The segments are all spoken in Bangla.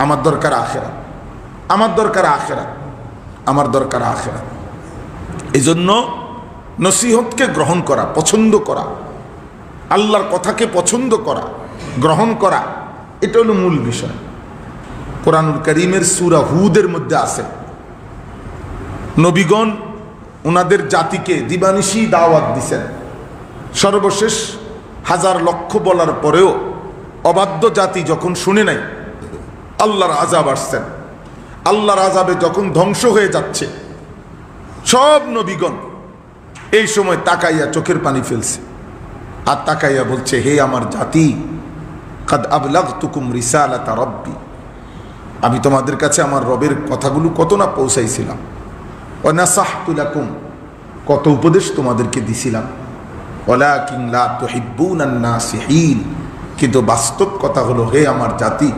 আমার দরকার আখিরাত, আমার দরকার আখিরাত, আমার দরকার আখিরাত। এই জন্য নসিহতকে গ্রহণ করা, পছন্দ করা, আল্লাহর কথাকে পছন্দ করা, গ্রহণ করা, এটা হলো মূল বিষয়। কোরআনুল কারীমের সূরা হুদের মধ্যে আছে, নবীগণ ওনাদের জাতিকে দিবানিশি দাওয়াত দিছেন। সর্বশেষ হাজার লক্ষ বলার পরেও অবাধ্য জাতি যখন শুনে নাই, আল্লাহর আযাব আসছেন। আল্লাহর আযাবে যখন ধ্বংস হয়ে যাচ্ছে, সব নবীগণ এই সময় তাকাইয়া চোখের পানি ফেলছে, আর তাকাইয়া বলছে, হে আমার জাতি, কাদ আবলাগতুকুম রিসালাতা রাব্বি, আমি তোমাদের কাছে আমার রবের কথাগুলো কত না পৌঁছাইছিলাম। ওয়া নাসাহতু লাকুম, কত উপদেশ তোমাদেরকে দিছিলাম। ওয়ালাকিন লা তুহিব্বুনান নাসিহিন, কিন্তু বাস্তব কথা হলো, হে আমার জাতি,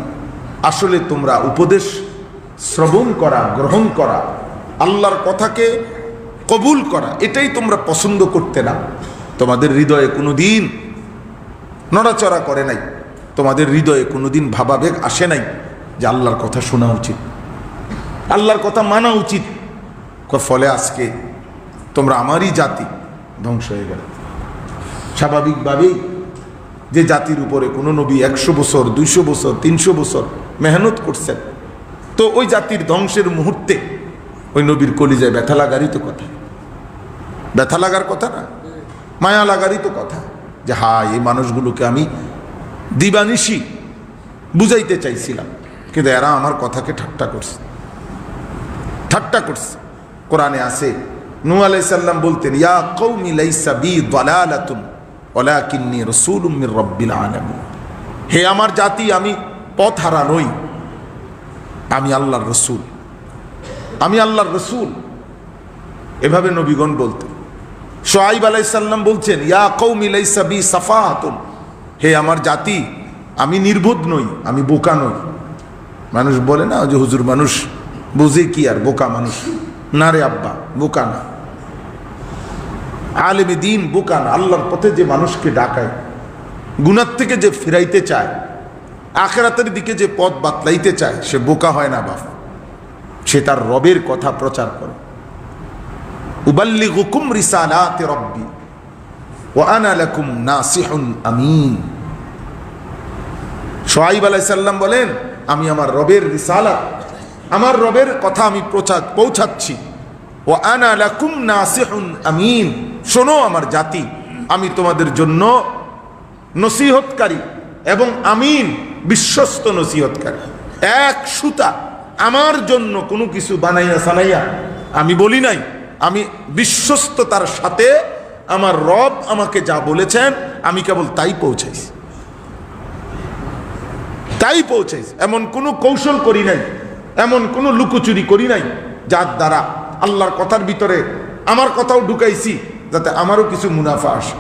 আসলে তোমরা উপদেশ শ্রবণ করা, গ্রহণ করা, আল্লাহর কথাকে কবুল করা, এটাই তোমরা পছন্দ করতে না। তোমাদের হৃদয়ে কোনোদিন নড়াচড়া করে নাই, তোমাদের হৃদয়ে কোনোদিন ভাবাবেগ আসে নাই যে আল্লাহর কথা শোনা উচিত, আল্লাহর কথা মানা উচিত। ফলে আজকে তোমরা আমারই জাতি ধ্বংস হয়ে গেল। স্বাভাবিকভাবেই যে জাতির উপরে কোনো নবী 100 বছর, 200 বছর, 300 বছর মেহনত করছেন, তো ওই জাতির ধ্বংসের মুহূর্তে ওই নবীর কলিজায় ব্যথা লাগারই তো কথা, ব্যথা লাগার কথা না, মায়া লাগারই তো কথা, যে হ্যাঁ, এই মানুষগুলোকে আমি দিবানিশি বুঝাইতে চাইছিলাম, কিন্তু এরা আমার কথাকে ঠাট্টা করছে, ঠাট্টা করছে। কোরআনে আছে, নূহ আলাইহিস সালাম বলতেন, ইয়া কওমি লাইসা বি দালালাতুন ওয়ালাকিন্নী রাসূলুম মির রাব্বিল আলামিন, হে আমার জাতি, আমি পথ হারা নই, আমি আল্লাহর রসূল, আমি আল্লাহর রসূল। এভাবে নবীগণ বলতেন। শুআয়ব আলাইহিস সালাম বলছেন, ইয়া কওমি লাইসা বি সাফাহাতুন, হে আমার জাতি, আমি নির্বোধ নই, আমি বোকা নই। মানুষ বলে না যে হুজুর মানুষ বুঝে কি আর, বোকা মানুষ না রে আব্বা, বোকা না। আলেমে দ্বীন বোকা না। আল্লাহর পথে যে মানুষকে ডাকায়, গুনাহ থেকে যে ফিরাইতে চায়, আখিরাতের দিকে যে পথ বাতলাইতে চায়, সে বোকা হয় না বাপ, সে তার রবের কথা প্রচার করে। উবাল্লিগুকুম রিসালাতি রাব্বি ওয়া আনা লাকুম নাসিহুন আমিন। শুআয়ব আলাইহিস সালাম বলেন, আমি আমার রবের রিসালাত, আমার রবের কথা আমি পৌঁছাচ্ছি। ওয়া আনা লাকুম নাসিহুন আমিন, শোনো আমার জাতি, আমি তোমাদের জন্য নসিহতকারী এবং আমিন, বিশ্বস্ত নসিহতকারী। এক সুতা আমার জন্য কোনো কিছু বানাইয়া সানাইয়া আমি বলি নাই, আমি বিশ্বস্ততার সাথে আমার রব আমাকে যা বলেছেন আমি কেবল তাই পৌঁছাইছি, তাই পৌঁছাইছি। এমন কোনো কৌশল করি নাই, এমন কোনো লুকোচুরি করি নাই যার দ্বারা আল্লাহর কথার ভিতরে আমার কথাও ঢুকাইছি যাতে আমারও কিছু মুনাফা আসে,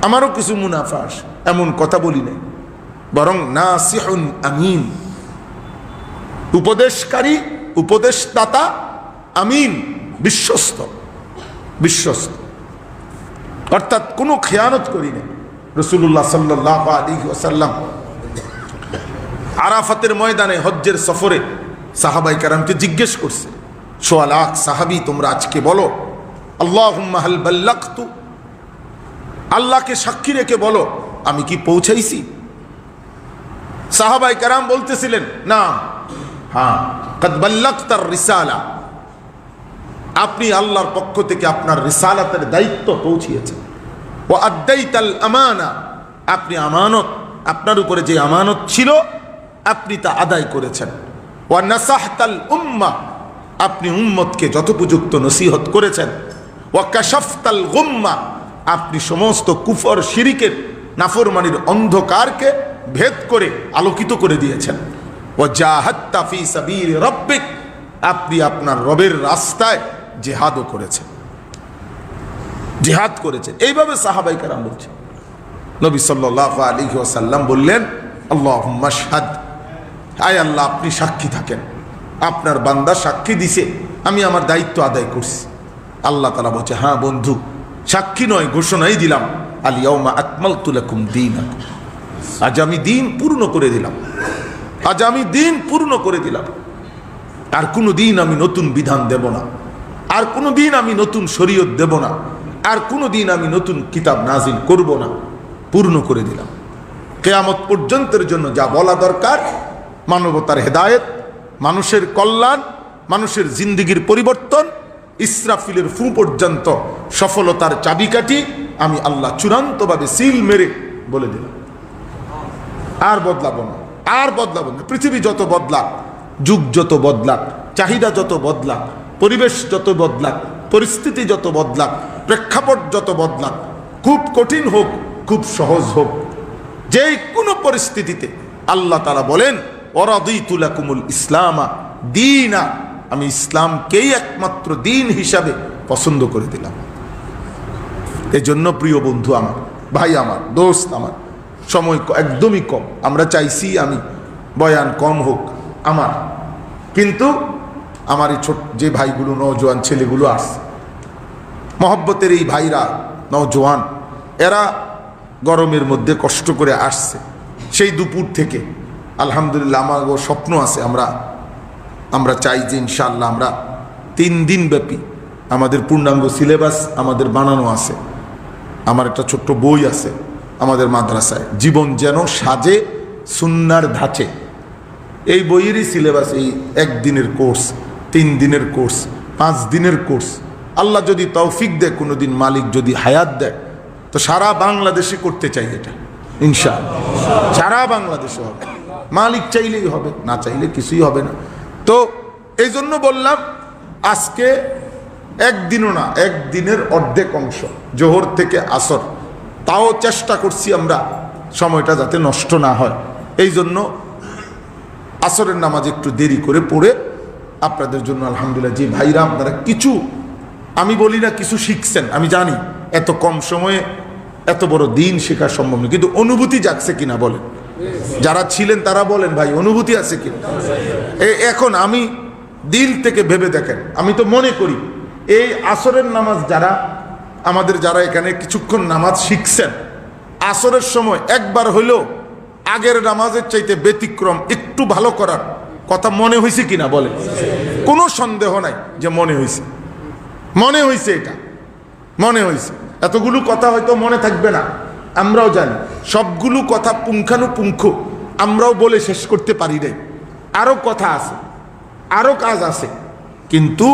আমারও কিছু মুনাফা আসে, এমন কথা বলি নাই। বরং নাসিহুন আমিন, উপদেশকারী, উপদেশদাতা, আমিন, বিশ্বস্ত, বিশ্বস্ত। অর্থাৎ কোনো খেয়ানত করি নাই। রাসূলুল্লাহ সাল্লাল্লাহু আলাইহি ওয়াসাল্লাম আরাফাতের ময়দানে হজ্জের সফরে সাহাবায়ে কেরামকে জিজ্ঞেস করছে, 1.25 লাখ সাহাবী, তোমরা আজকে বলো আল্লাহুম্মা হাল বাল্লাগতু, আল্লাহকে সাক্ষী রেখে বলো আমি কি পৌঁছাইছি? সাহাবায়ে কেরাম বলতেছিলেন, না, হ্যাঁ, কাদ বাল্লাগতার রিসালা, আপনি আল্লাহর পক্ষ থেকে আপনার রিসালাতের দায়িত্ব পৌঁছিয়েছেন। ওয়া আদ্দাইতাল আমানা, আপনি আমানত, আপনার উপরে যে আমানত ছিল আপনি তা আদায় করেছেন। ওয়া নাসাহতাল উম্মাহ, আপনি উম্মতকে যথোপযুক্ত নসিহত করেছেন। ওয়া কাশাফতাল গুম্মা, আপনি সমস্ত কুফর শিরিকের নাফরমানির অন্ধকারকে ভেদ করে আলোকিত করে দিয়েছেন। ওয়া জাহাদতা ফি সাবিলি রাব্বিক, আপনি আপনার রবের রাস্তায় জিহাদও করেছেন, জিহাদ করেছেন। এইভাবে সাহাবায়ে কেরাম বলছেন। নবী সাল্লাল্লাহু আলাইহি ওয়াসাল্লাম বললেন, আল্লাহুম্মা শাহাদ, আয় আল্লাহ আপনি সাক্ষী থাকেন, আপনার বান্দা সাক্ষী দিছে, আমি আমার দায়িত্ব আদায় করছি। আল্লাহ তাআলা বলছে, হ্যাঁ বন্ধু, সাক্ষী নয়, ঘোষণাই দিলাম, আল ইয়াউমা আকমালতু লাকুম দীনাকুম, আজ আমি দিন পূর্ণ করে দিলাম। আজ আমি দিন পূর্ণ করে দিলাম, আর কোনো দিন আমি নতুন বিধান দেব না, আর কোনো দিন আমি নতুন শরীয়ত দেব না, আর কোনো দিন আমি নতুন কিতাব নাজিল করব না, পূর্ণ করে দিলাম। কিয়ামত পর্যন্তের জন্য যা বলা দরকার, মানবতার হেদায়েত, মানুষের কল্যাণ, মানুষের জিন্দেগির পরিবর্তন, ইসরাফিলের ফু পর্যন্ত সফলতার চাবিকাঠি আমি আল্লাহ চূড়ান্তভাবে সিল মেরে বলে দিলাম। আর বদলাবো না, আর বদলাবো না। পৃথিবী যত বদলাক, যুগ যত বদলাক, চাহিদা যত বদলাক, পরিবেশ যত বদলাক, পরিস্থিতি যত বদলাক, প্রেক্ষাপট যত বদলাক, খুব কঠিন হোক, খুব সহজ হোক, যে কোনো পরিস্থিতিতে আল্লাহ তাআলা বলেন ওয়ারাদিতু লাকুমুল ইসলামা দীনা, আমি ইসলামকেই একমাত্র দিন হিসাবে পছন্দ করে দিলাম। এজন্য প্রিয় বন্ধু আমার, ভাই আমার, দোস্ত আমার, সময় একদমই কম। আমরা চাইছি আমি বয়ান কম হোক আমার, কিন্তু আমার এই ছোট যে ভাইগুলো, নওজোয়ান ছেলেগুলো আসছে, মহব্বতের এই ভাইরা নওজোয়ান, এরা গরমের মধ্যে কষ্ট করে আসছে সেই দুপুর থেকে। আলহামদুলিল্লাহ, আমার স্বপ্ন আছে, আমরা চাই যে ইনশাআল্লাহ আমরা 3 দিন ব্যাপী আমাদের পূর্ণাঙ্গ সিলেবাস আমাদের বানানো আছে। আমার একটা ছোট্ট বই আছে আমাদের মাদ্রাসায়, জীবন যেন সাজে সুন্নার ধাঁচে। এই বইয়েরই সিলেবাস, এই 1 দিনের কোর্স, 3 দিনের কোর্স, 5 দিনের কোর্স। আল্লাহ যদি তৌফিক দেয়, কোনোদিন মালিক যদি হায়াত দেয়, তো সারা বাংলাদেশে করতে চাই এটা ইনশাআল্লাহ। সারা বাংলাদেশে হবে, মালিক চাইলেই হবে, না চাইলে কিছুই হবে না। তো এই জন্য বললাম, আজকে 1 দিনও না, 1 দিনের অর্ধেক অংশ, জোহর থেকে আসর, তাও চেষ্টা করছি আমরা সময়টা যাতে নষ্ট না হয়। এই জন্য আসরের নামাজ একটু দেরি করে পড়ে আপনাদের জন্য আলহামদুলিল্লাহ, যে ভাইরা আপনারা কিছু, আমি বলি না কিছু শিখছেন, আমি জানি এত কম সময়ে এত বড় দিন শেখা সম্ভব নয়, কিন্তু অনুভূতি জাগছে কিনা বলেন? যারা ছিলেন তারা বলেন ভাই, অনুভূতি আছে কিনা? এখন আমি দিল থেকে ভেবে দেখেন, আমি তো মনে করি এই আসরের নামাজ যারা এখানে কিছুক্ষণ নামাজ শিখছেন, আসরের সময় একবার হইলেও আগের নামাজের চাইতে ব্যতিক্রম একটু ভালো করার কথা মনে হয়েছে কিনা বলে? কোনো সন্দেহ নাই যে মনে হয়েছে, এটা মনে হয়েছে। এতগুলো কথা হয়তো মনে থাকবে না, আমরাও জানি, সবগুলো কথা পুঙ্খানুপুঙ্খ আমরাও বলে শেষ করতে পারি নাই। আরো কথা আছে, আরো কাজ আছে, কিন্তু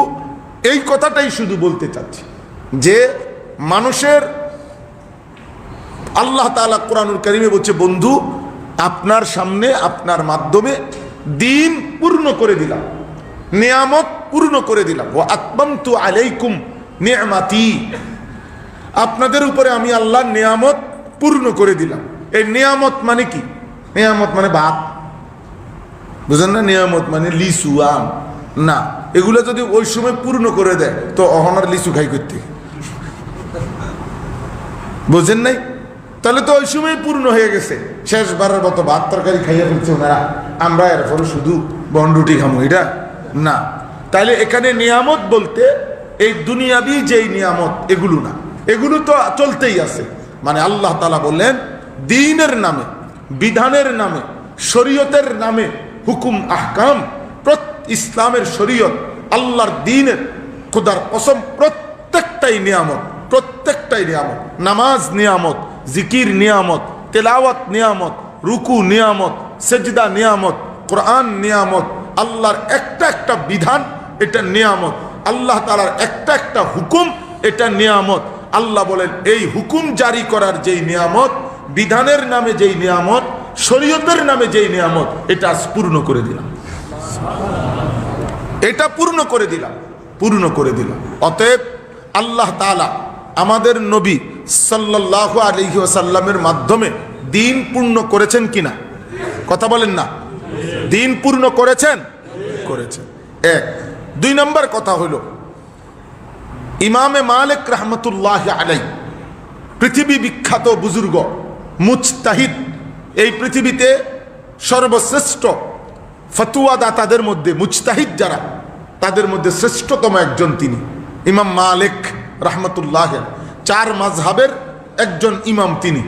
এই কথাটাই শুধু বলতে চাচ্ছি যে মানুষের, আল্লাহ তাআলা কোরআনুল কারীমে বলছে, বন্ধু আপনার সামনে, আপনার মাধ্যমে দিন পূর্ণ করে দিলাম, নিয়ামত পূর্ণ করে দিলাম। ওয়া আতমামতু আলাইকুম নি'মাতি, আপনাদের উপরে আমি আল্লাহ নিয়ামত পূর্ণ করে দিলাম। এই নিয়ামত মানে কি? নিয়ামত মানে ভাত, বুঝেন না? নিয়ামত মানে লিচু, আম না। এগুলো যদি ওই সময় পূর্ণ করে দেয়, তো অহনার লিচু খাই করতে, বুঝেন নাই? তাহলে তো ওই সময় পূর্ণ হয়ে গেছে, শেষবারের মতো ভাত তরকারি খাইয়া ফেলছে ওনারা, আমরা এরপরে শুধু বনরুটি খামো, এটা না। তাহলে এখানে নিয়ামত বলতে এই দুনিয়াবি যেই নিয়ামত, এগুলো না, এগুলো তো চলতেই আছে। মানে আল্লাহ তাআলা বললেন, দ্বীনের নামে, বিধানের নামে, শরীয়তের নামে, হুকুম আহকাম, ইসলামের শরীয়ত, আল্লাহর দ্বীনের, খোদার কসম, প্রত্যেকটাই নিয়ামত, প্রত্যেকটাই নিয়ামত। নামাজ নিয়ামত, জিকির নিয়ামত, তেলাওয়াত নিয়ামত, রুকু নিয়ামত, সেজদা নিয়ামত, কোরআন নিয়ামত, আল্লাহর একটা একটা বিধান এটা নিয়ামত, আল্লাহ তাআলার একটা একটা হুকুম এটা নিয়ামত। আল্লাহ বলেন, এই হুকুম জারি করার যেই নিয়ামত, বিধানের নামে যেই নিয়ামত, শরীয়তের নামে যেই নিয়ামত, এটা আজ পূর্ণ করে দিলাম, এটা পূর্ণ করে দিলাম, পূর্ণ করে দিলাম। অতএব আল্লাহ তাআলা আমাদের নবী সাল্লাল্লাহু আলাইহি ওয়াসাল্লামের মাধ্যমে দিন পূর্ণ করেছেন কিনা? কথা বলেন না, দিন পূর্ণ করেছেন? করেছেন। 1 2 নম্বর কথা হলো, ইমামে মালিক রাহমাতুল্লাহ আলাইহি, পৃথিবী বিখ্যাত বুজুর্গ, মুজতাহিদ, এই পৃথিবীতে সর্বশ্রেষ্ঠ ফতোয়া দাতাদের মধ্যে, মুজতাহিদ যারা, তাদের মধ্যে শ্রেষ্ঠতম একজন তিনি ইমাম মালিক রাহমাতুল্লাহ। 4 মাযহাবের একজন ইমাম তিনি,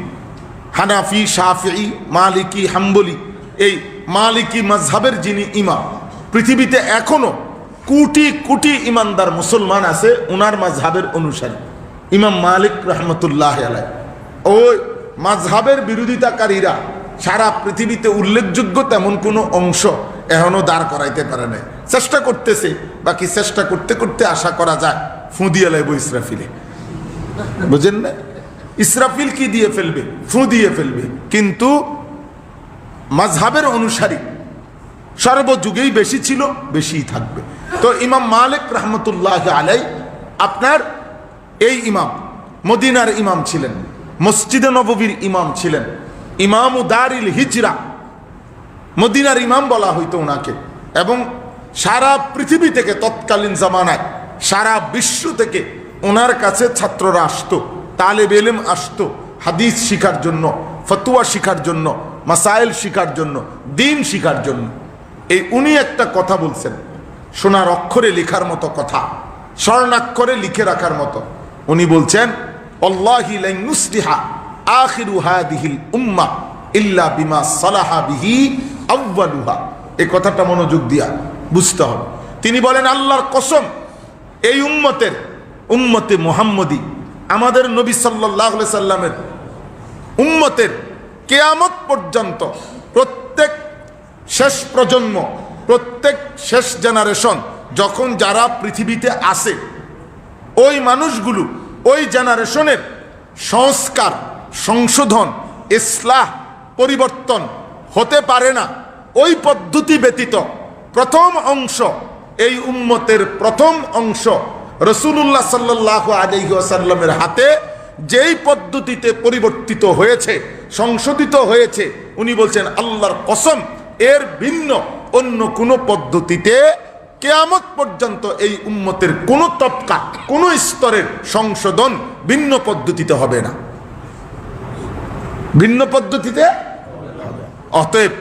হানাফি, শাফিঈ, মালিকি, হাম্বলি, এই মালিকি মাযহাবের যিনি ইমাম, পৃথিবীতে এখনো কোটি কোটি ইমানদার মুসলমান আছে উনার মাযহাবের অনুসারী, ইমাম মালিক রহমতুল্লাহ আলাইহি। ওই মাযহাবের বিরোধিতাকারীরা সারা পৃথিবীতে উল্লেখযোগ্য তেমন কোনো অংশ এখনো দাঁড় করাইতে পারে নাই, চেষ্টা করতেছে। বাকি চেষ্টা করতে করতে আশা করা যায় ফুঁ দিয়ে লাইব ইসরাফিলে, বুঝেন না? ইসরাফিল কি দিয়ে ফেলবে? ফুঁ দিয়ে ফেলবে। কিন্তু মাযহাবের অনুসারী সর্বযুগেই বেশি ছিল, বেশিই থাকবে। তো ইমাম মালিক রহমতুল্লাহ আলাইহি আপনার এই ইমাম মদিনার ইমাম ছিলেন, মসজিদে নববীর ইমাম ছিলেন, ইমাম দারিল হিজরা, মদিনার ইমাম বলা হইতো ওনাকে। এবং সারা পৃথিবী থেকে তৎকালীন জামানায় সারা বিশ্ব থেকে ওনার কাছে ছাত্ররা আসতো, তালেব ইলম আসতো হাদিস শিখার জন্য, ফতোয়া শিখার জন্য, মাসাইল শিখার জন্য, দিন শিখার জন্য। এই উনি একটা কথা বলছেন, সোনার অক্ষরে লেখার মতো কথা, স্বর্ণাক্ষরে লিখে রাখার মতো। উনি বলছেন, আল্লাহি লান ইউসলিহা আখিরু হাদিহিল উম্মাহ ইল্লা বিমা সালাহা বিহি আউয়ালুহা। এই কথাটা মনোযোগ দিয়া বুঝতে হবে। তিনি বলেন, আল্লাহর কসম, এই উম্মতে মুহাম্মদী, আমাদের নবী সাল্লাল্লাহু আলাইহি সাল্লামের উম্মতের কিয়ামত পর্যন্ত প্রত্যেক শেষ প্রজন্ম, প্রত্যেক শেষ জেনারেশন যখন যারা পৃথিবীতে আসে, ওই মানুষগুলো ওই জেনারেশনের সংস্কার, সংশোধন, ইসলাহ, পরিবর্তন হতে পারে না ওই পদ্ধতি ব্যতীত। প্রথম অংশ, এই উম্মতের প্রথম অংশ রাসূলুল্লাহ সাল্লাল্লাহু আলাইহি ওয়াসাল্লামের হাতে যেই পদ্ধতিতে পরিবর্তিত হয়েছে, সংশোধিত হয়েছে, উনি বলছেন আল্লাহর কসম, এর ভিন্ন অন্য কোনো পদ্ধতিতে কিয়ামত পর্যন্ত এই উম্মতের কোনো তবকা, কোনো স্তরের সংশোধন ভিন্ন পদ্ধতিতে হবে না, ভিন্ন পদ্ধতিতে। অতএব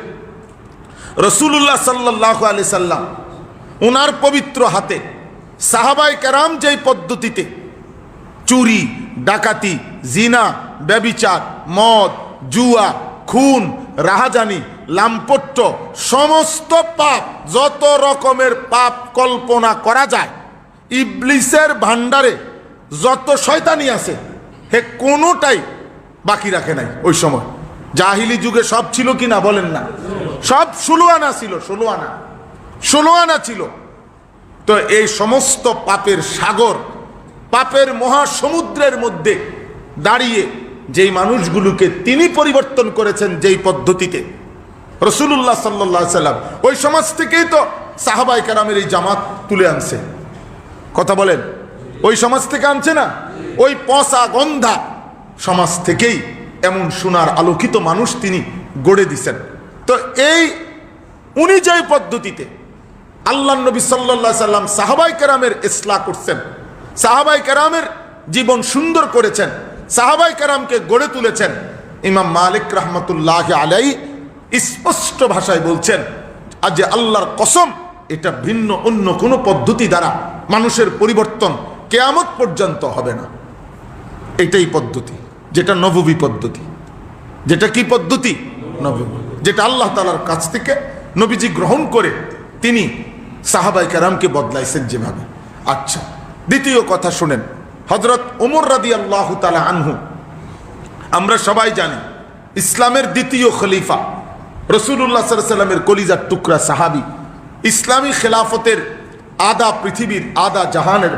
রাসূলুল্লাহ সাল্লাল্লাহু আলাইহি সাল্লাম ওনার পবিত্র হাতে সাহাবায়ে কেরাম যেই পদ্ধতিতে চুরি, ডাকাতি, জিনা, ব্যভিচার, মদ, জুয়া, খুন, রাহাজানি, লাম্পট্য, সমস্ত পাপ, যত রকমের পাপ কল্পনা করা যায়, ইবলিসের ভান্ডারে যত শয়তানি আছে, হে কোনোটাই বাকি রাখে নাই। ওই সময় জাহিলি যুগে সব ছিল কি না বলেন না? সব 16 আনা ছিল, 16 আনা ছিল। তো এই সমস্ত পাপের সাগর, পাপের মহাসমুদ্রের মধ্যে দাঁড়িয়ে যেই মানুষগুলোকে তিনি পরিবর্তন করেছেন যেই পদ্ধতিতে, রাসূলুল্লাহ সাল্লাল্লাহু আলাইহি সাল্লাম ওই সমাজ থেকেই তো সাহাবায়ে কেরামের এই জামাত তুলে আনছে। কথা বলেন, ওই সমাজ থেকে আনছে না? ওই পচা গন্ধা সমাজ থেকেই এমন সোনার আলোকিত মানুষ তিনি গড়ে দিছেন। তো এই উনি যেই পদ্ধতিতে আল্লাহর নবী সাল্লাল্লাহু আলাইহি সাল্লাম সাহাবায়ে কেরামের ইসলাহ করছেন, সাহাবায়ে কেরামের জীবন সুন্দর করেছেন, সাহাবায়ে কেরামকে গড়ে তুলেছেন, ইমাম মালিক রহমতুল্লাহ আলাইহি স্পষ্ট ভাষায় বলছেন, আজ যে আল্লাহর কসম, এটা ভিন্ন অন্য কোনো পদ্ধতি দ্বারা মানুষের পরিবর্তন কিয়ামত পর্যন্ত হবে না। এটাই পদ্ধতি, যেটা নববী পদ্ধতি। যেটা কি পদ্ধতি? নববী, যেটা আল্লাহ তাআলার কাছ থেকে নবীজি গ্রহণ করে তিনি সাহাবায়ে কেরামকে বদলাইছেন যেভাবে। আচ্ছা, দ্বিতীয় কথা শুনেন, হযরত ওমর রাদিয়াল্লাহু তাআলা আনহু, আমরা সবাই জানি ইসলামের দ্বিতীয় খলিফা, রাসূলুল্লাহ সাল্লাল্লাহু আলাইহি সাল্লামের কলিজার টুকরা সাহাবী, ইসলামী খেলাফতের আধা পৃথিবীর আধা জাহানের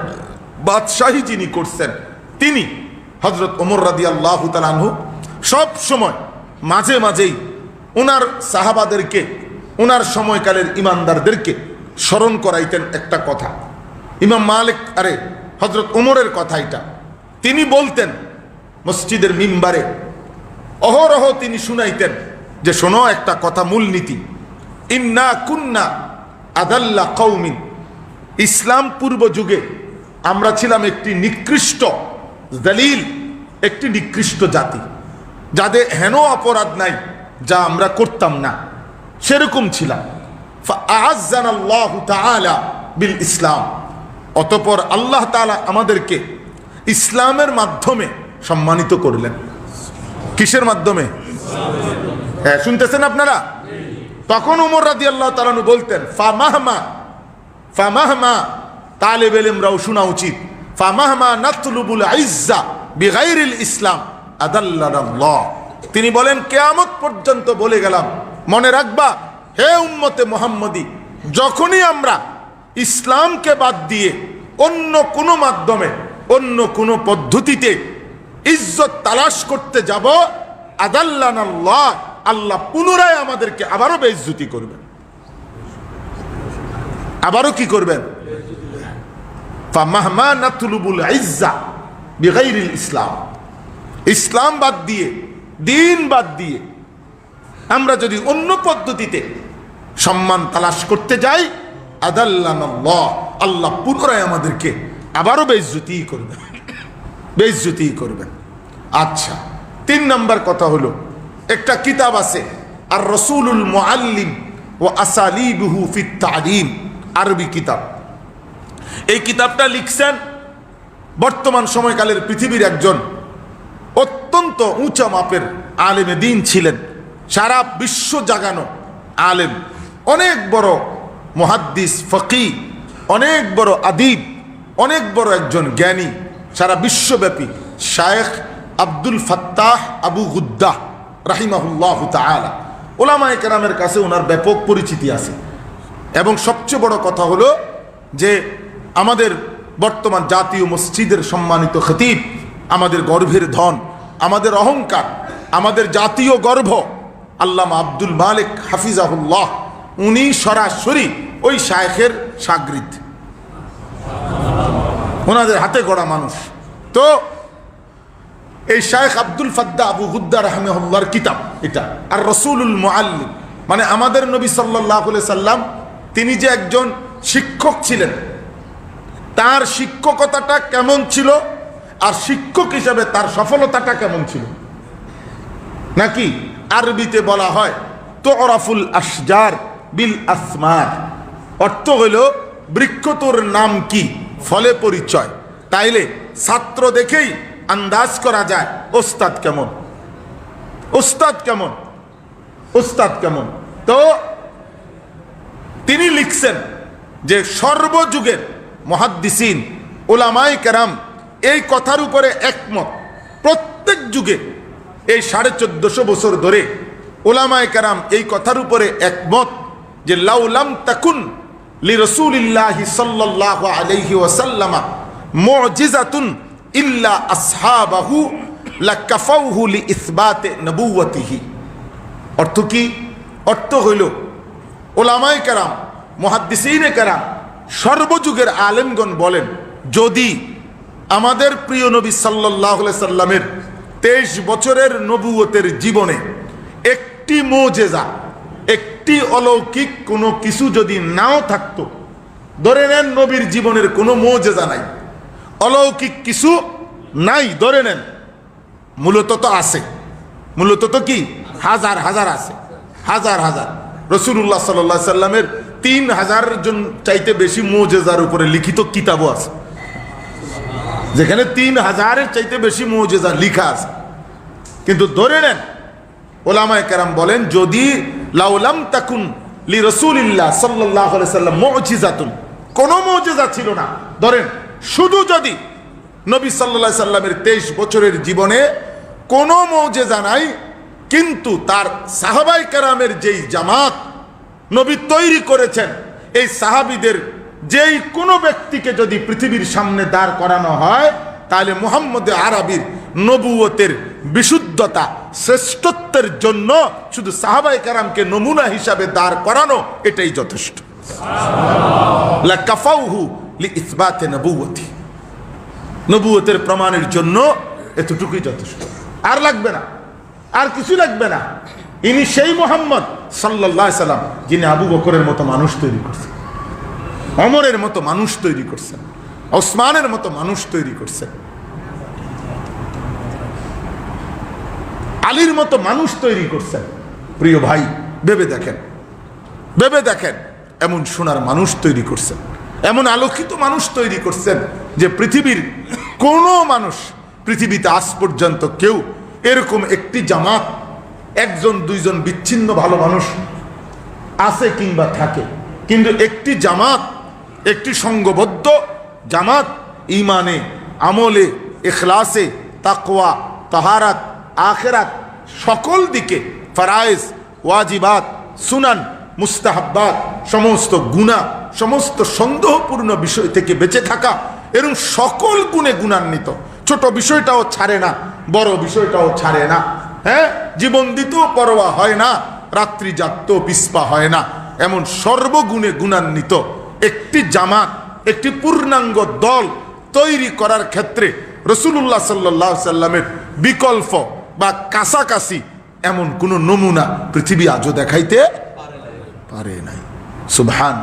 বাদশাহী যিনি করছেন, তিনি হযরত ওমর রাদিয়াল্লাহু তাআলা আনহু সব সময় মাঝে মাঝেই ওনার সাহাবাদেরকে, ওনার সময়কালের ইমানদারদেরকে স্মরণ করাইতেন একটা কথা। ইমাম মালিক, আরে হযরত ওমরের কথা এটা, তিনি বলতেন মসজিদের মিম্বারে, অহরহ তিনি শুনাইতেন যে শোনো একটা কথা, মূলনীতি, ইন্না কুন্না আদাল্লা কওমিন, ইসলাম পূর্ব যুগে আমরা ছিলাম একটি নিকৃষ্ট দলিল, একটি নিকৃষ্ট জাতি, যাদের হেন অপরাধ নাই যা আমরা করতাম না, সেরকম ছিলাম। ফাআযানাল্লাহু তাআলা বিল ইসলাম, অতঃপর আল্লাহ তাআলা আমাদেরকে ইসলামের মাধ্যমে সম্মানিত করলেন। কিসের মাধ্যমে? হ্যাঁ, শুনতেছেন আপনারা? তখন উমর রাদিয়াল্লাহু তাআলা আনহু বলতেন ফামাহমা তালেব ইলমরাও শোনা উচিত, ফামাহমা নাতলুবুল ইজ্জা বিগাইরিল ইসলাম আদাল্লানাল্লাহ। তিনি বলেন কিয়ামত পর্যন্ত বলে গেলাম, মনে রাখবা হে উম্মতে মুহাম্মদী, যখনই আমরা ইসলামকে বাদ দিয়ে অন্য কোনো মাধ্যমে অন্য কোনো পদ্ধতিতে ইজ্জত তালাশ করতে যাব, আদাল্লানাল্লাহ, আল্লাহ পুনরায় আমাদেরকে আবারও বেইজ্জতি করবেন। আবারও কি করবেন? ফামাহমা নাতলুবুল ইজ্জা বিগাইরিল ইসলাম, ইসলাম বাদ দিয়ে দিন বাদ দিয়ে আমরা যদি অন্য পদ্ধতিতে সম্মান তালাশ করতে যাই, আদাল্লানাল্লাহ, আল্লাহ পুনরায় আমাদেরকে আবারও বেইজ্জতি করবেন, বেইজ্জতি করবেন। আচ্ছা, 3 নম্বর কথা হলো, একটা কিতাব আছে আর রসুলুল মুআল্লিম ও আসালিবুহু ফিত তালিম, আরবি কিতাব। এই কিতাবটা লিখছেন বর্তমান সময়কালের পৃথিবীর একজন অত্যন্ত উঁচা মাপের আলেমে দ্বীন ছিলেন, সারা বিশ্ব জাগানো আলেম, অনেক বড় মুহাদ্দিস ফকি, অনেক বড় আদিব, অনেক বড় একজন জ্ঞানী, সারা বিশ্বব্যাপী শায়েখ আব্দুল ফাত্তাহ আবু গুদ্দাহ রাহিমাহুল্লাহু তাআলা। উলামায়ে কেরামের কাছে ওনার ব্যাপক পরিচিতি আছে। এবং সবচেয়ে বড় কথা হলো যে আমাদের বর্তমান জাতীয় মসজিদের সম্মানিত খতিব, আমাদের গর্বের ধন, আমাদের অহংকার, আমাদের জাতীয় গর্ব আল্লামা আব্দুল মালিক হাফিজাহুল্লাহ, উনি সরাসরি ওই শায়েখের শাগরিদ, ওনাদের হাতে গড়া মানুষ। তো এই শায়েখ আব্দুল ফাত্তাহ আবু গুদ্দাহ রাহিমাহুল্লাহর কিতাব এটা, আর রসুলুল মুআল্লিম, মানে আমাদের নবী সাল্লাল্লাহু আলাইহি সাল্লাম তিনি যে একজন শিক্ষক ছিলেন, তার শিক্ষকতাটা কেমন ছিল আর শিক্ষক হিসেবে তার সফলতাটা কেমন ছিল, নাকি আরবিতে বলা হয় তুরাফুল আশজার বিল আসমার, অর্থ হইল বৃক্ষ তোর নাম কি, ফলে পরিচয়। তাইলে ছাত্র দেখেই আন্দাজ করা যায় ওস্তাদ কেমন, ওস্তাদ কেমন, ওস্তাদ কেমন। তো তিনি লিখছেন যে সর্বযুগের মুহাদ্দিসিন উলামায়ে কেরাম এই কথার উপরে একমত, প্রত্যেক যুগে এই 1450 বছর ধরে উলামায়ে কেরাম এই কথার উপরে একমত যে লাউলাম তাকুন লিরাসূলিল্লাহি সাল্লাল্লাহু আলাইহি ওয়াসাল্লাম মুজিজাতুন ইল্লা আসহাবাহু লাকাফাউহু লিইসবাতি নবুওয়াতিহি। অর্থ কি? অর্থ হইল উলামায়ে কেরাম, মুহাদ্দিসিনে কেরাম, সর্বযুগের আলেমগণ বলেন, যদি আমাদের প্রিয় নবী সাল্লাল্লাহু আলাইহি সাল্লামের 23 বছরের নবুয়তের জীবনে একটি মুজিজা, একটি অলৌকিক কোনো কিছু যদি নাও থাকতো, ধরে নেন নবীর জীবনের কোনো মুজিজা নাই, অলৌকিক কিছু নাই, ধরে নেন, মূলত তো আছে, মূলত তো কি হাজার হাজার আছে, হাজার হাজার। রাসূলুল্লাহ সাল্লাল্লাহু আলাইহি সাল্লামের 3000 জন চাইতে বেশি মুজিজার উপরে লিখিত কিতাবও আছে, যেখানে 3000-এর চাইতে বেশি মুজিজা লিখা আছে। কিন্তু ধরে নেন উলামায়ে কেরাম বলেন, যদি লাউলাম তাকুন লিরাসূলিল্লাহ সাল্লাল্লাহু আলাইহি সাল্লাম মুজিজাতুন, কোনো মুজিজা ছিল না, ধরেন শুধু যদি নবী সাল্লাল্লাহু আলাইহি সাল্লামের 23 বছরের জীবনে কোনো মুজিজা নাই, কিন্তু তার সাহাবায়ে কেরামের যেই জামাত নবী তৈরি করেছেন, এই সাহাবীদের যেই কোনো ব্যক্তিকে যদি পৃথিবীর সামনে দাঁড় করানো হয়, তাহলে মুহাম্মদ আরবির নবুয়তের বিশুদ্ধতা, শ্রেষ্ঠত্বের জন্য শুধু সাহাবায়ে কেরামকে নমুনা হিসাবে দাঁড় করানো এটাই যথেষ্ট। লাকাফাউহু লিইসবাতি নবুওয়াতি, নবুয়তের প্রমাণের জন্য এতটুকুই যথেষ্ট, আর লাগবে না, আর কিছু লাগবে না। ইনি সেই মুহাম্মদ সাল্লাল্লাহু আলাইহি সাল্লাম যিনি আবু বকরের মতো মানুষ তৈরি করছেন, ওমরের মতো মানুষ তৈরি করছেন, ওসমানের মতো মানুষ তৈরি করছেন, আলীর মতো মানুষ তৈরি করছেন। প্রিয় ভাই, ভেবে দেখেন, ভেবে দেখেন, এমন সোনার মানুষ তৈরি করছেন, এমন আলোকিত মানুষ তৈরি করছেন যে পৃথিবীর কোনো মানুষ, পৃথিবীতে আজ পর্যন্ত কেউ এরকম একটি জামাত, একজন দুইজন বিচ্ছিন্ন ভালো মানুষ আছে কিংবা থাকে, কিন্তু একটি জামাত, একটি সংঘবদ্ধ জামাত ইমানে, আমলে, ইখলাসে, তাকওয়া, তাহারাত, আখিরাত সকল দিকে, ফরায়েজ, ওয়াজিবাত, সুনান, মুস্তাহাব্বাত, সমস্ত গুনাহ, সমস্ত সন্দেহপূর্ণ বিষয় থেকে বেঁচে থাকা, এরকম সকল গুণে গুণান্বিত। ছোট বিষয়টাও ছাড়ে না, বড় বিষয়টাও ছাড়ে না। হ্যাঁ, জীবন দিতেও পরোয়া হয় না, রাত্রি জাগতেও পিছপা হয় না, এমন সর্বগুণে গুণান্বিত একটি জামাত, একটি পূর্ণাঙ্গ দল তৈরি করার ক্ষেত্রে রাসূলুল্লাহ সাল্লাল্লাহু আলাইহি সাল্লামের বিকল্প বা কাছাকাছি এমন কোন নমুনা পৃথিবী আজও দেখাইতে পারে নাই। সুবহান।